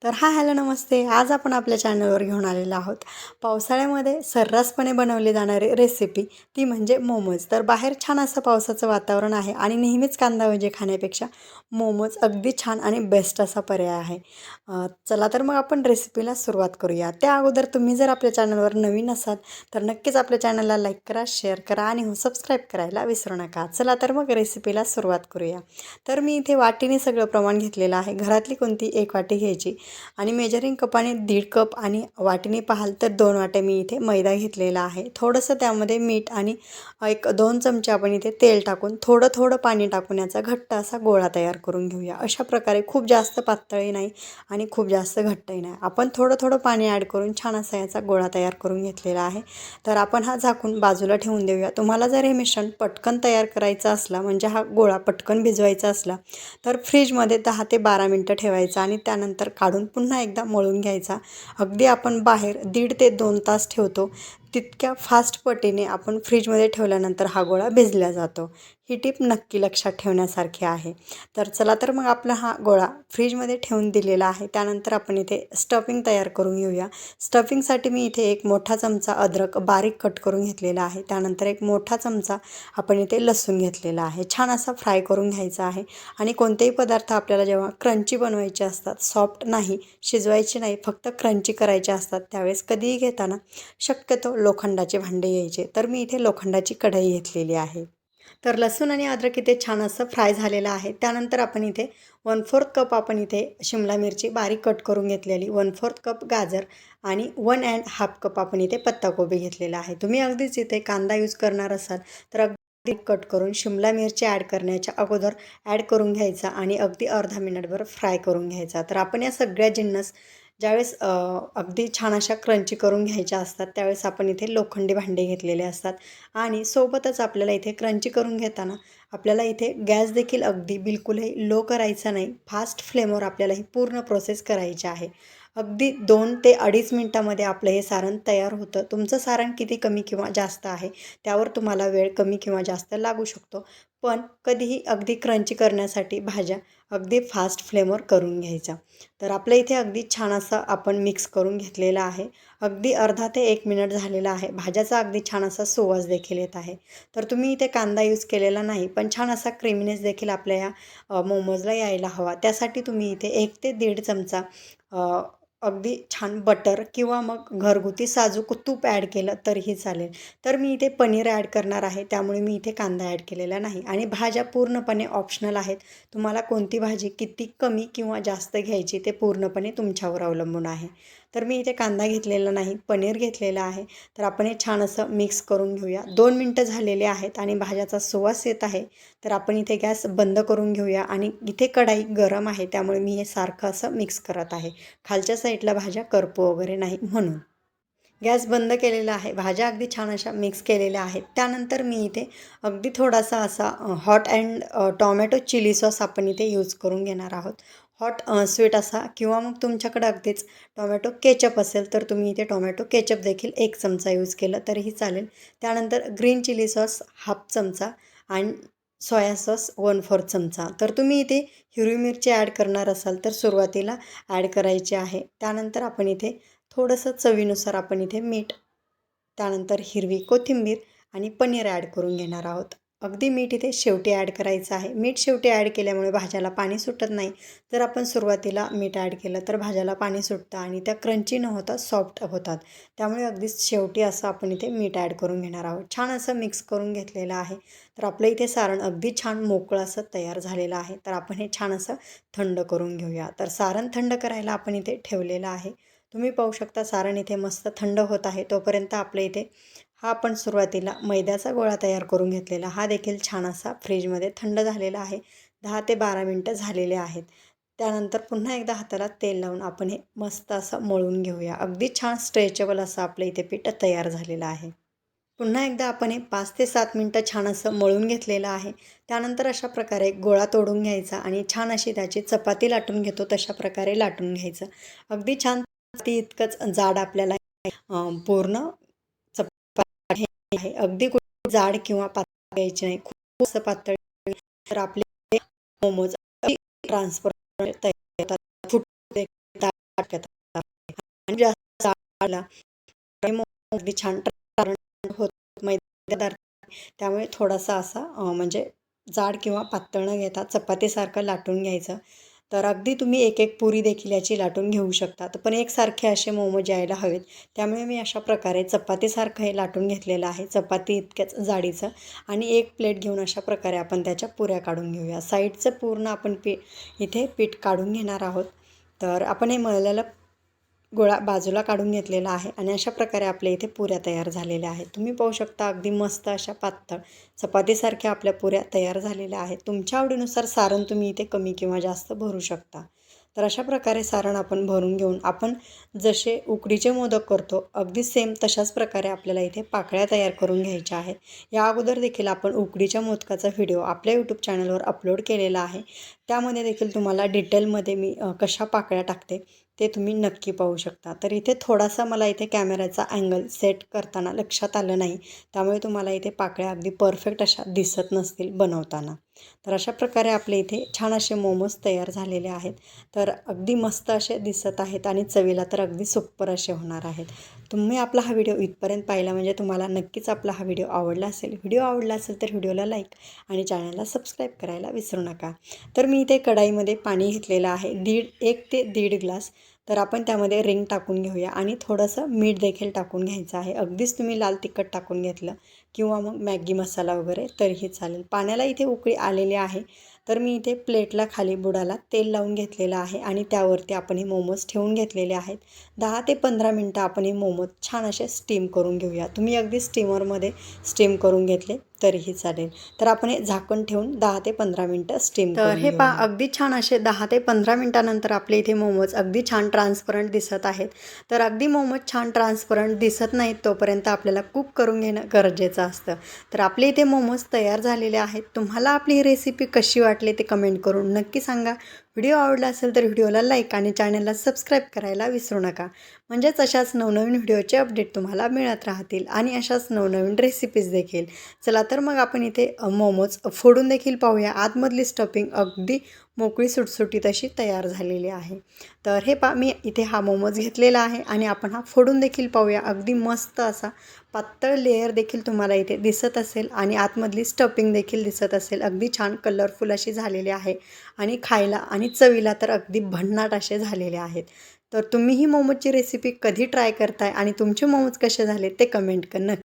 तर हॅलो नमस्ते. आज आपण आपल्या चॅनलवर घेऊन आलेलो आहोत पावसाळ्यामध्ये सर्रासपणे बनवली जाणारी रेसिपी, ती म्हणजे मोमोज. तर बाहेर छान असं पावसाचं वातावरण आहे आणि नेहमीच कांदा भजी खाण्यापेक्षा मोमोज अगदी छान आणि बेस्ट असा पर्याय आहे. चला तर मग आपण रेसिपीला सुरुवात करूया. त्या अगोदर तुम्ही जर आपल्या चॅनलवर नवीन असाल तर नक्कीच आपल्या चॅनलला लाईक करा, शेअर करा आणि सबस्क्राईब करायला विसरू नका. चला तर मग रेसिपीला सुरुवात करूया. तर मी इथे वाटीने सगळं प्रमाण घेतलेलं आहे. घरातली कोणती एक वाटी घ्यायची आणि मेजरिंग कपाने 1.5 कप आणि वाटीने पाहाल तर 2 वाटे मी इथे मैदा घेतलेला आहे. थोडंसं त्यामध्ये मीठ आणि एक 2 चमचे आपण इथे तेल टाकून थोडं थोडं पाणी टाकून याचा घट्ट असा गोळा तयार करून घेऊया. अशा प्रकारे खूप जास्त पातळही नाही आणि खूप जास्त घट्टही नाही. आपण थोडं थोडं पाणी ॲड करून छान असा याचा गोळा तयार करून घेतलेला आहे. तर आपण हा झाकून बाजूला ठेवून देऊया. तुम्हाला जर हे मिश्रण पटकन तयार करायचं असला, म्हणजे हा गोळा पटकन भिजवायचा असला, तर फ्रीजमध्ये 10 ते 12 मिनटं ठेवायचा आणि त्यानंतर काढून पुन्हा एकदा मळून घ्यायचा. अगदी आपण बाहेर 1.5 ते 2 तास ठेवतो तितक्या फास्ट पटीने आपण फ्रीजमध्ये ठेवल्यानंतर हा गोळा भिजला जातो. ही टिप नक्की लक्षात ठेवण्यासारखी आहे. तर चला तर मग आपला हा गोळा फ्रीजमध्ये ठेवून दिलेला आहे. त्यानंतर आपण इथे स्टफिंग तयार करून घेऊया. स्टफिंगसाठी मी इथे एक मोठा चमचा अद्रक बारीक कट करून घेतलेला आहे. त्यानंतर एक मोठा चमचा आपण इथे लसूण घेतलेला आहे. छान असा फ्राय करून घ्यायचा आहे. आणि कोणतेही पदार्थ आपल्याला जेव्हा क्रंची बनवायचे असतात, सॉफ्ट नाही, शिजवायचे नाही, फक्त क्रंची करायचे असतात, त्यावेळेस कधीही घेताना शक्यतो लोखंडाचे भांडे घ्यायचे. तर मी इथे लोखंडाची कढई घेतलेली आहे. तर लसूण आणि अद्रक इथे छान असं फ्राय झालेलं आहे. त्यानंतर आपण इथे 1/4 कप आपण इथे शिमला मिरची बारीक कट करून घेतलेली, 1/4 कप गाजर आणि 1½ कप आपण इथे पत्ताकोबी घेतलेला आहे. तुम्ही अगदीच इथे कांदा यूज करणार असाल तर अगदी कट करून शिमला मिरची ॲड करण्याच्या अगोदर ॲड करून घ्यायचा आणि अगदी अर्धा मिनिटभर फ्राय करून घ्यायचा. तर आपण या सगळ्या जिन्नस ज्यावेळेस अगदी छान अशा क्रंची करून घ्यायच्या असतात, त्यावेळेस आपण इथे लोखंडी भांडे घेतलेले असतात. आणि सोबतच आपल्याला इथे क्रंची करून घेताना आपल्याला इथे गॅस देखील अगदी बिलकुलही लो करायचा नाही, फास्ट फ्लेमवर आपल्याला ही पूर्ण प्रोसेस करायची आहे. अगदी 2 ते 2.5 मिनटामध्ये आपलं हे सारण तयार होतं. तुमचं सारण किती कमी किंवा जास्त आहे त्यावर तुम्हाला वेळ कमी किंवा जास्त लागू शकतो. पण कधीही अगदी क्रंची करण्यासाठी भाज्या अगदी फास्ट फ्लेमवर करून घ्यायच्या. तर आपलं इथे अगदी छान असं आपण मिक्स करून घेतलेलं आहे. अगदी अर्धा ते 1 मिनिट झालेला आहे. भाज्याचा अगदी छान असा सुवास देखील येत आहे. तर तुम्ही इथे कांदा यूज केलेला नाही, पण छान असा क्रीमीनेस देखील आपल्या या मोमोजला यायला हवा. त्यासाठी तुम्ही इथे 1 ते 1.5 चमचा अगदी छान बटर किंवा मग घरगुती साजूक तूप ॲड केलं तरीही चालेल. तर मी इथे पनीर ॲड करणार आहे, त्यामुळे मी इथे कांदा ॲड केलेला नाही. आणि भाज्या पूर्णपणे ऑप्शनल आहेत. तुम्हाला कोणती भाजी किती कमी किंवा जास्त घ्यायची ते पूर्णपणे तुमच्यावर अवलंबून आहे. तर मी इथे कांदा घेतलेला नाही, पनीर घेतलेला आहे. तर आपण हे छान असं मिक्स करून घेऊया. 2 मिनटं झालेले आहेत आणि भाज्याचा सुवास येत आहे. तर आपण इथे गॅस बंद करून घेऊया आणि इथे कढाई गरम आहे, त्यामुळे मी हे सारखं असं मिक्स करत आहे. खालच्या साईडला भाज्या करपू वगैरे नाही म्हणून. गॅस बंद केलेला आहे. भाज्या अगदी छान अशा मिक्स केलेल्या आहेत. त्यानंतर मी इथे अगदी थोडासा असा hot and tomato chilli sauce आपण इथे यूज करून घेणार आहोत. हॉट स्वीट असा किंवा मग तुमच्याकडे अगदीच टोमॅटो केचप असेल तर तुम्ही इथे टोमॅटो केचप देखील 1 चमचा यूज केलं तरीही चालेल. त्यानंतर ग्रीन चिली सॉस 1/2 चमचा आणि सोया सॉस 1/4 चमचा. तर तुम्ही इथे हिरवी मिरची ॲड करणार असाल तर सुरुवातीला ॲड करायची आहे. त्यानंतर आपण इथे थोडंसं चवीनुसार आपण इथे मीठ, त्यानंतर हिरवी कोथिंबीर आणि पनीर ॲड करून घेणार आहोत. अगदी मीठ इथे शेवटी ॲड करायचं आहे. मीठ शेवटी ॲड केल्यामुळे भाज्याला पाणी सुटत नाही. जर आपण सुरुवातीला मीठ ॲड केलं तर भाज्याला पाणी सुटतं आणि त्या क्रंची न होता सॉफ्ट होतात. त्यामुळे अगदीच शेवटी असं आपण इथे मीठ ॲड करून घेणार आहोत. छान असं मिक्स करून घेतलेलं आहे. तर आपलं इथे सारण अगदी छान मोकळं असं तयार झालेलं आहे. तर आपण हे छान असं थंड करून घेऊया. तर सारण थंड करायला आपण इथे ठेवलेलं आहे. तुम्ही पाहू शकता सारण इथे मस्त थंड होत आहे. तोपर्यंत आपल्या इथे हा आपण सुरुवातीला मैद्याचा गोळा तयार करून घेतलेला हा देखील छान असा फ्रीजमध्ये थंड झालेला आहे. 10 ते 12 मिनटं झालेले आहेत. त्यानंतर पुन्हा एकदा हाताला तेल लावून आपण हे मस्त असं मळून घेऊया. अगदी छान स्ट्रेचेबल असं आपलं इथे पीठ तयार झालेलं आहे. पुन्हा एकदा आपण हे 5 ते 7 मिनटं छान असं मळून घेतलेलं आहे. त्यानंतर अशा प्रकारे गोळा तोडून घ्यायचा आणि छान अशी त्याची चपाती लाटून घेतो तशा प्रकारे लाटून घ्यायचं. अगदी छान ती इतकंच जाड आपल्याला पूर्ण चपाती आहे. अगदी कुठे जाड किंवा पातळ घ्यायची नाही. खूप असं पातळ तर आपले मोमोज ट्रान्सफर तयार होतात. आणि जास्त जाडला अगदी छान होत मैदेदार, त्यामुळे थोडासा असा म्हणजे जाड किंवा पातळ न घेता चपातीसारखं लाटून घ्यायचं. तर अगदी तुम्ही एक एक पुरी देखील याची लाटून घेऊ शकता, पण एकसारखे असे मोमोज यायला हवेत. त्यामुळे मी अशा प्रकारे चपातीसारखं हे लाटून घेतलेलं आहे, चपाती इतक्याच जाडीचं. आणि एक प्लेट घेऊन अशा प्रकारे आपण त्याच्या पुऱ्या काढून घेऊया. साईडचं पूर्ण आपण इथे पीठ काढून घेणार आहोत. तर आपण हे मळलेलं गोळा बाजूला काढून घेतलेला आहे आणि अशा प्रकारे आपल्या इथे पुऱ्या तयार झालेल्या आहेत. तुम्ही पाहू शकता अगदी मस्त अशा पातळ चपातीसारख्या आपल्या पुऱ्या तयार झालेल्या आहेत. तुमच्या आवडीनुसार सारण तुम्ही इथे कमी किंवा जास्त भरू शकता. तर अशा प्रकारे सारण आपण भरून घेऊन आपण जसे उकडीचे मोदक करतो अगदी सेम तशाच प्रकारे आपल्याला इथे पाकळ्या तयार करून घ्यायच्या आहेत. या अगोदर देखील आपण उकडीच्या मोदकाचा व्हिडिओ आपल्या यूट्यूब चॅनलवर अपलोड केलेला आहे. त्यामध्ये देखील तुम्हाला डिटेलमध्ये मी कशा पाकळ्या टाकते ते तुम्ही नक्की पाहू शकता. तर इथे थोडासा मला इथे कॅमेराचा अँगल सेट करताना लक्षात आलं नाही, त्यामुळे तुम्हाला इथे पाकळ्या अगदी परफेक्ट अशा दिसत नसतील बनवताना. तर अशा प्रकारे आपले इथे छान असे मोमोज तयार झालेले आहेत. तर अगदी मस्त असे दिसत आहेत आणि चवीला तर अगदी सुपर असे होणार आहेत. तुम्ही आपला हा व्हिडिओ इथपर्यंत पाहिला म्हणजे तुम्हाला नक्कीच आपला हा व्हिडिओ आवडला असेल. व्हिडिओ आवडला असेल तर व्हिडिओला लाईक आणि चॅनलला सबस्क्राईब करायला विसरू नका. तर मी इथे कढाईमध्ये पाणी घेतलेलं आहे 1 ते 1.5 ग्लास. तर आपण त्यामध्ये रिंग टाकून घेऊया आणि थोडंसं मीठ देखील टाकून घ्यायचं आहे. अगदीच तुम्ही लाल तिखट टाकून घेतलं किंवा मग मॅगी मसाला वगैरे तरीही चालेल. पाण्याला इथे उकळी आलेली आहे. तर मी इथे प्लेटला खाली बुडाला तेल लावून घेतलेलं आहे आणि त्यावरती आपण हे मोमोज ठेवून घेतलेले आहेत. 10 ते 15 मिनटं आपण हे मोमोज छान असे स्टीम करून घेऊया. तुम्ही अगदी स्टीमरमध्ये स्टीम करून घेतले तरीही चालेल. तर आपण हे झाकण ठेवून 10 ते 15 मिनटं स्टीम तर हे पहा अगदी छान असे 10 ते 15 मिनटानंतर आपले इथे मोमोज अगदी छान ट्रान्सपरंट दिसत आहेत. तर अगदी मोमोज छान ट्रान्सपरंट दिसत नाहीत तोपर्यंत आपल्याला कुक करून घेणं गरजेचं असतं. तर आपले इथे मोमोज तयार झालेले आहेत. तुम्हाला आपली ही रेसिपी कशी वाटली ते कमेंट करून नक्की सांगा. व्हिडिओ आवडला असेल तर व्हिडिओला लाईक आणि चॅनलला सबस्क्राईब करायला विसरू नका. म्हणजेच अशाच नवनवीन व्हिडिओचे अपडेट तुम्हाला मिळत राहतील आणि अशाच नवनवीन रेसिपीज देखील. चला तर मग आपण इथे मोमोज फोडून देखील पाहूया. आतमधली स्टफिंग अगदी मोकळी सुटसुटीत अशी तयार झालेली आहे. तर हे मी इथे हा मोमोज घेतलेला आहे आणि आपण हा फोडून देखील पाहूया. अगदी मस्त असा पातळ लेयर देखील तुम्हाला इथे दिसत असेल आणि आतमधली स्टफिंग देखील दिसत असेल. अगदी छान कलरफुल अशी झालेली आहे आणि खायला आणि चवीला तर अगदी भन्नाट असे झालेले आहेत. तर तुम्ही ही मोमोजची रेसिपी कधी ट्राय करताय आणि तुमचे मोमोज कसे झाले ते कमेंट नक्की